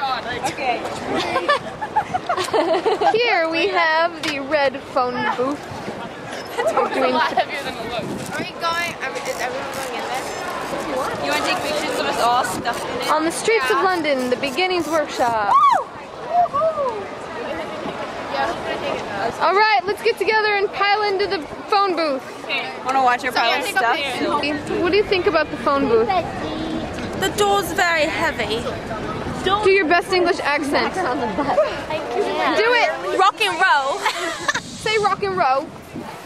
God. Okay. Here we have the red phone booth. It's a lot heavier than it looks. Are we going? Is everyone going in there? You want to take pictures of us all stuffed in it? On the streets of London, the Beginnings Workshop. All right, let's get together and pile into the phone booth. Want to watch our pile stuff? What do you think about the phone booth? The door's very heavy. Do your best English accent. Do it. Rock and roll. Say rock and roll.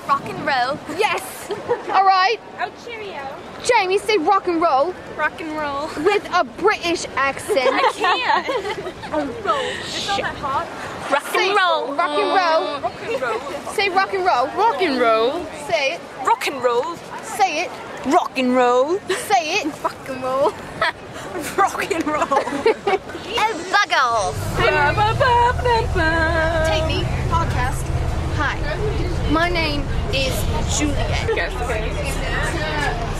Rock and roll. Yes. All right. Oh, cheerio. Jamie, say rock and roll Rock and roll. with a British accent. I can't. It's not that hot. Rock Say and roll. rock and roll. Rock and roll. Say rock and roll. Rock and roll. Say it. Rock and roll. Say it. Rock and roll. Say it. Rock and roll. Rock and roll. Buggle. Take me. Podcast. Hi. My name is Juliet.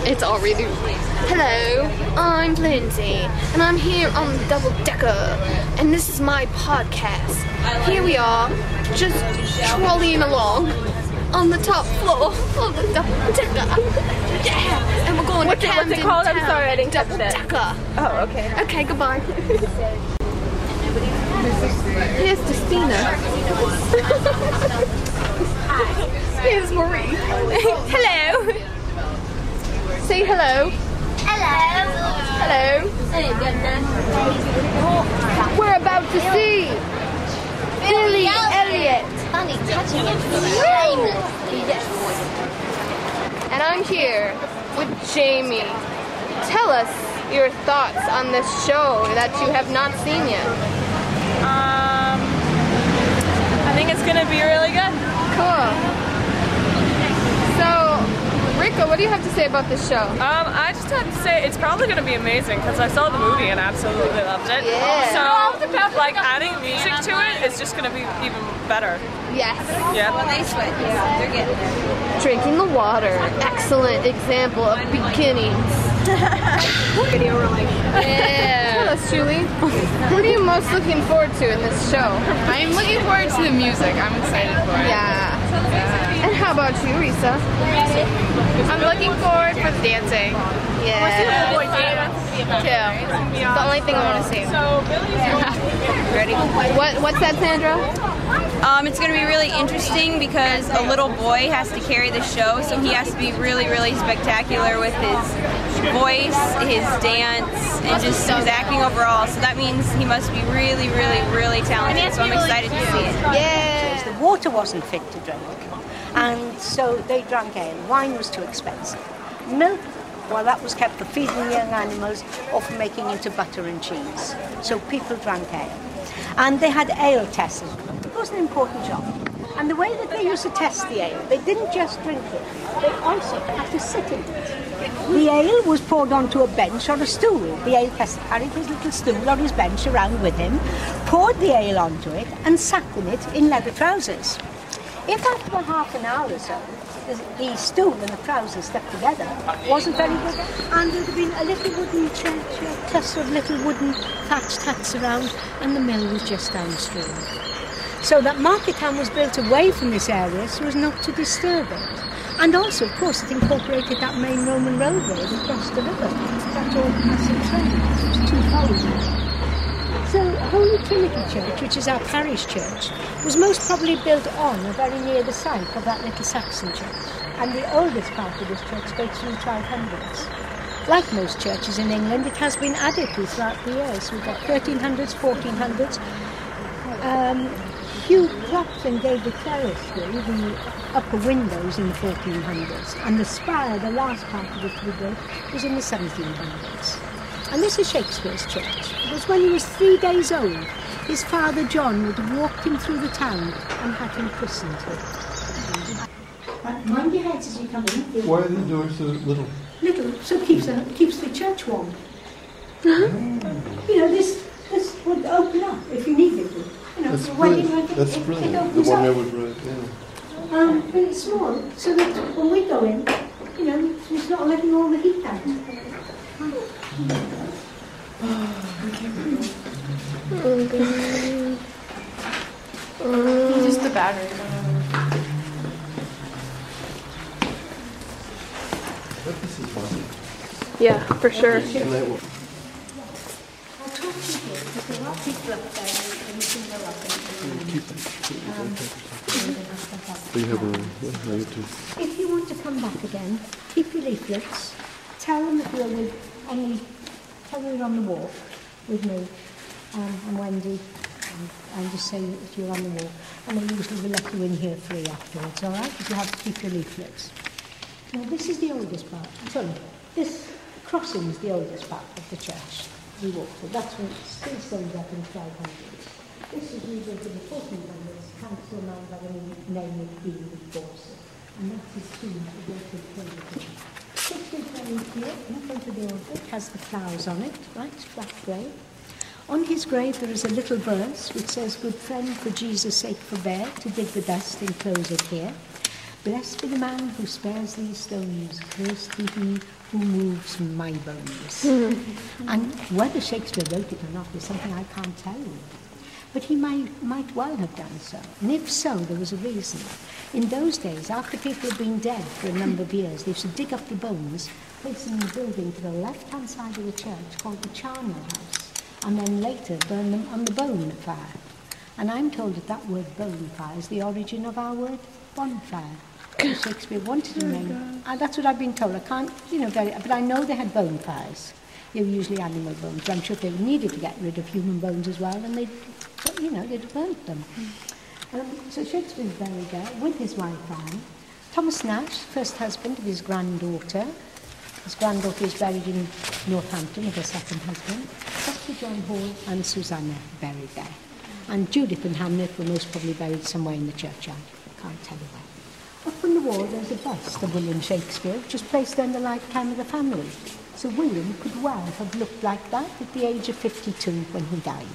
It's already. Hello, I'm Lindsay, and I'm here on the Double Decker, and this is my podcast. Here we are, just trolleying along on the top floor of the Double Decker. Yeah, and we're going to Camden What's it called? I'm Town. sorry, I didn't catch Double that. Decker. Oh, okay. Okay, goodbye. Here's Justina. Here's Marie. Hello. Say hello. Hello. We're about to see Billy Elliot. Funny touching it. And I'm here with Jamie. Tell us your thoughts on this show that you have not seen yet. I think it's gonna be really good. Cool. So, Rico, what do you have to say about this show? I just have to say it's probably going to be amazing because I saw the movie and absolutely loved it. Yeah. So, like adding music to it is just going to be even better. Yes. Yeah. Well, they sweat. Yeah, they're getting there. Drinking the water. Excellent example of beginnings. Video like. Yeah. Tell us, Julie. What are you most looking forward to in this show? I'm looking forward to the music. I'm excited for it. Yeah. And how about you, Risa? I'm looking forward for the dancing. Yeah. Too. The only thing I want to see. Ready? What's that, Sandra? It's going to be really interesting because a little boy has to carry the show, so he has to be really, really spectacular with his voice, his dance, and just his acting overall. So that means he must be really, really, really talented. So I'm excited to see it. Yeah. The water wasn't fit to drink, and so they drank ale. Wine was too expensive. Milk, well, that was kept for feeding the young animals or for making into butter and cheese. So people drank ale. And they had ale testers. It was an important job. And the way that they used to test the ale, they didn't just drink it, they also had to sit in it. The ale was poured onto a bench or a stool. The ale tester carried his little stool or his bench around with him, poured the ale onto it, and sat in it in leather trousers. If after half an hour or so, the stool and the trousers stuck together, wasn't very good, and there would have been a little wooden church, a cluster of little wooden thatched huts around, and the mill was just downstream. So that Market Town was built away from this area so as not to disturb it. And also, of course, it incorporated that main Roman roadway that crossed the river. That all passing train. It was too far. So Holy Trinity Church, which is our parish church, was most probably built on or very near the site of that little Saxon church. And the oldest part of this church dates from the 1200s. Like most churches in England, it has been added to throughout the years. We've got 1300s, 1400s. Hugh Clopton gave the clerestory, the upper windows, in the 1400s. And the spire, the last part of it to be built, was in the 1700s. And this is Shakespeare's church. It was when he was 3 days old. His father John would have walked him through the town and had him christened here. Mind your heads as you come in. Why are the doors so little? Little, so it keeps the church warm. You know, this would open up if you needed to. You know, That's when brilliant. That's brilliant. The one I would write, yeah. But it's small, so that when we go in, you know, it's not letting all the heat out. Just the battery. Yeah, for sure. And that will- So you have a If you want to come back again, keep your leaflets. Tell them that you're with tell them you're on the walk with me and Wendy, and just say that you're on the walk. And they usually will let you in here free afterwards, all right? But you have to keep your leaflets. Now, this is the oldest part. Sorry, this crossing is the oldest part of the church we walked through. That's when it still stands up in 1200s. This was rebuilt in the 1400s, council man by the name of Dean of Dorset. And that's his tomb that we built in the church. 1623, in front of the altar, it has the flowers on it, right, flat grey. On his grave there is a little verse which says, "Good friend, for Jesus' sake forbear to dig the dust and close it here. Blessed be the man who spares these stones, cursed be he who moves my bones." And whether Shakespeare wrote it or not is something I can't tell you. But he might well have done so. And if so, there was a reason. In those days, after people had been dead for a number of years, they used to dig up the bones, place them in a building to the left-hand side of the church called the charnel house, and then later burn them on the bone fire. And I'm told that that word bone fire is the origin of our word bonfire. Shakespeare wanted to name. And that's what I've been told. I can't, but I know they had bone fires. They were usually animal bones, but I'm sure if they needed to get rid of human bones as well, then they'd burnt them. So Shakespeare's buried there with his wife Anne. Thomas Nash, first husband of his granddaughter. His granddaughter is buried in Northampton with her second husband. Dr. John Hall and Susanna buried there. And Judith and Hamlet were most probably buried somewhere in the churchyard. Can't tell you where. Up on the wall there's a bust of William Shakespeare, which was placed there in the lifetime of the family. So William could well have looked like that at the age of 52 when he died.